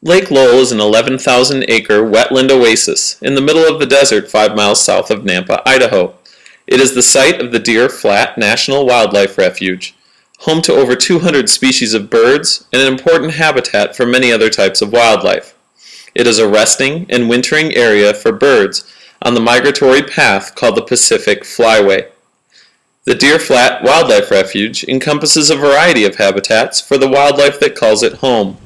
Lake Lowell is an 11,000-acre wetland oasis in the middle of the desert 5 miles south of Nampa, Idaho. It is the site of the Deer Flat National Wildlife Refuge, home to over 200 species of birds and an important habitat for many other types of wildlife. It is a resting and wintering area for birds on the migratory path called the Pacific Flyway. The Deer Flat Wildlife Refuge encompasses a variety of habitats for the wildlife that calls it home,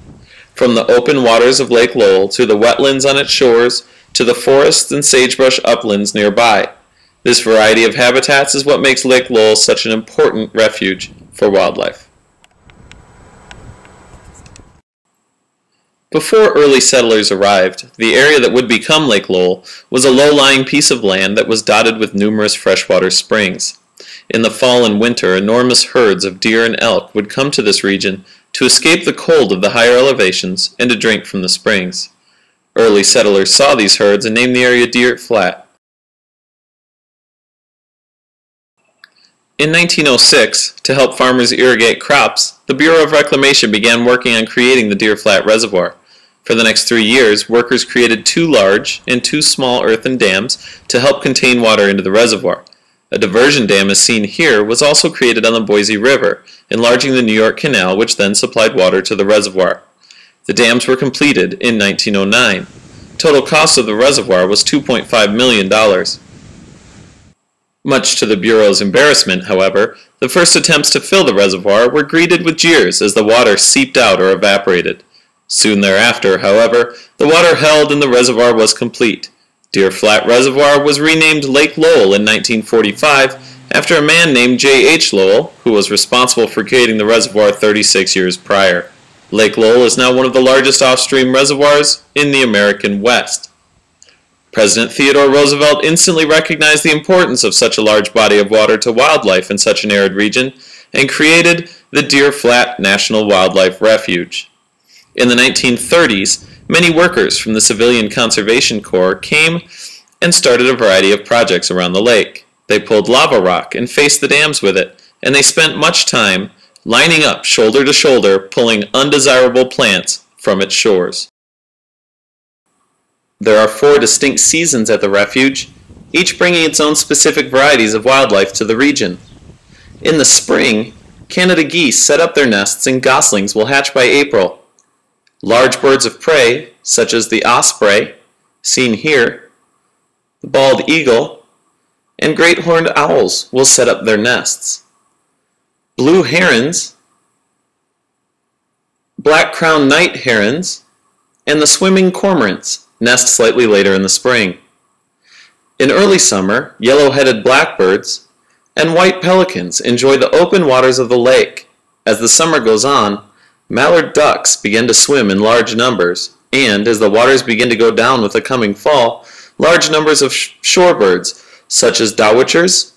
from the open waters of Lake Lowell to the wetlands on its shores to the forests and sagebrush uplands nearby. This variety of habitats is what makes Lake Lowell such an important refuge for wildlife. Before early settlers arrived, the area that would become Lake Lowell was a low-lying piece of land that was dotted with numerous freshwater springs. In the fall and winter, enormous herds of deer and elk would come to this region to escape the cold of the higher elevations and to drink from the springs. Early settlers saw these herds and named the area Deer Flat. In 1906, to help farmers irrigate crops, the Bureau of Reclamation began working on creating the Deer Flat Reservoir. For the next 3 years, workers created 2 large and 2 small earthen dams to help contain water into the reservoir. A diversion dam, as seen here, was also created on the Boise River, enlarging the New York Canal, which then supplied water to the reservoir. The dams were completed in 1909. Total cost of the reservoir was $2.5 million. Much to the Bureau's embarrassment, however, the first attempts to fill the reservoir were greeted with jeers as the water seeped out or evaporated. Soon thereafter, however, the water held and the reservoir was complete. Deer Flat Reservoir was renamed Lake Lowell in 1945 after a man named J. H. Lowell, who was responsible for creating the reservoir 36 years prior. Lake Lowell is now one of the largest off-stream reservoirs in the American West. President Theodore Roosevelt instantly recognized the importance of such a large body of water to wildlife in such an arid region and created the Deer Flat National Wildlife Refuge. In the 1930s, many workers from the Civilian Conservation Corps came and started a variety of projects around the lake. They pulled lava rock and faced the dams with it, and they spent much time lining up shoulder to shoulder pulling undesirable plants from its shores. There are 4 distinct seasons at the refuge, each bringing its own specific varieties of wildlife to the region. In the spring, Canada geese set up their nests and goslings will hatch by April. Large birds of prey, such as the osprey, seen here, the bald eagle, and great horned owls will set up their nests. Blue herons, black-crowned night herons, and the swimming cormorants nest slightly later in the spring. In early summer, yellow-headed blackbirds and white pelicans enjoy the open waters of the lake. As the summer goes on, mallard ducks begin to swim in large numbers, and as the waters begin to go down with the coming fall, large numbers of shorebirds, such as dowitchers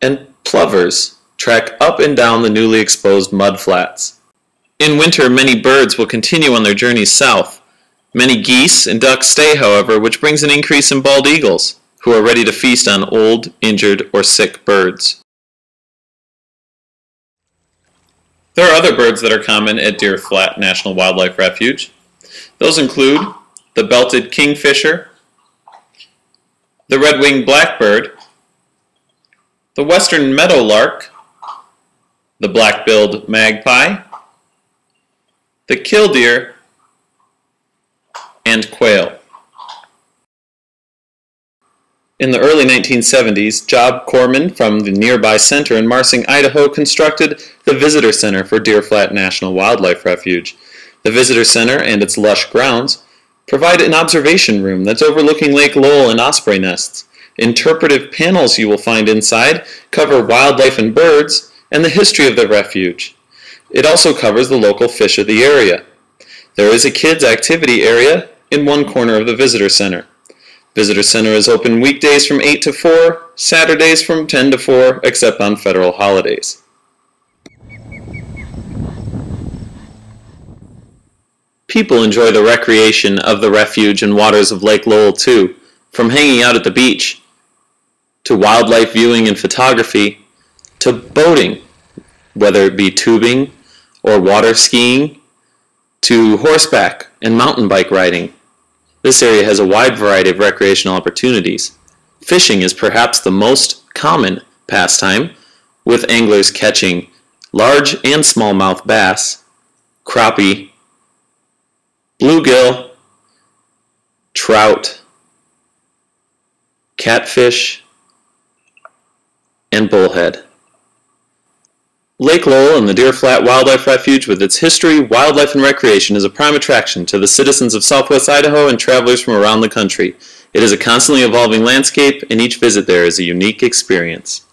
and plovers, trek up and down the newly exposed mudflats. In winter, many birds will continue on their journeys south. Many geese and ducks stay, however, which brings an increase in bald eagles, who are ready to feast on old, injured, or sick birds. There are other birds that are common at Deer Flat National Wildlife Refuge. Those include the belted kingfisher, the red-winged blackbird, the western meadowlark, the black-billed magpie, the killdeer, and quail. In the early 1970s, Job Corman from the nearby center in Marsing, Idaho, constructed the Visitor Center for Deer Flat National Wildlife Refuge. The Visitor Center and its lush grounds provide an observation room that's overlooking Lake Lowell and osprey nests. Interpretive panels you will find inside cover wildlife and birds and the history of the refuge. It also covers the local fish of the area. There is a kids' activity area in one corner of the Visitor Center. Visitor Center is open weekdays from 8 to 4, Saturdays from 10 to 4, except on federal holidays. People enjoy the recreation of the refuge and waters of Lake Lowell too, from hanging out at the beach, to wildlife viewing and photography, to boating, whether it be tubing or water skiing, to horseback and mountain bike riding. This area has a wide variety of recreational opportunities. Fishing is perhaps the most common pastime, with anglers catching large and smallmouth bass, crappie, bluegill, trout, catfish, and bullhead. Lake Lowell and the Deer Flat Wildlife Refuge, with its history, wildlife, and recreation, is a prime attraction to the citizens of Southwest Idaho and travelers from around the country. It is a constantly evolving landscape, and each visit there is a unique experience.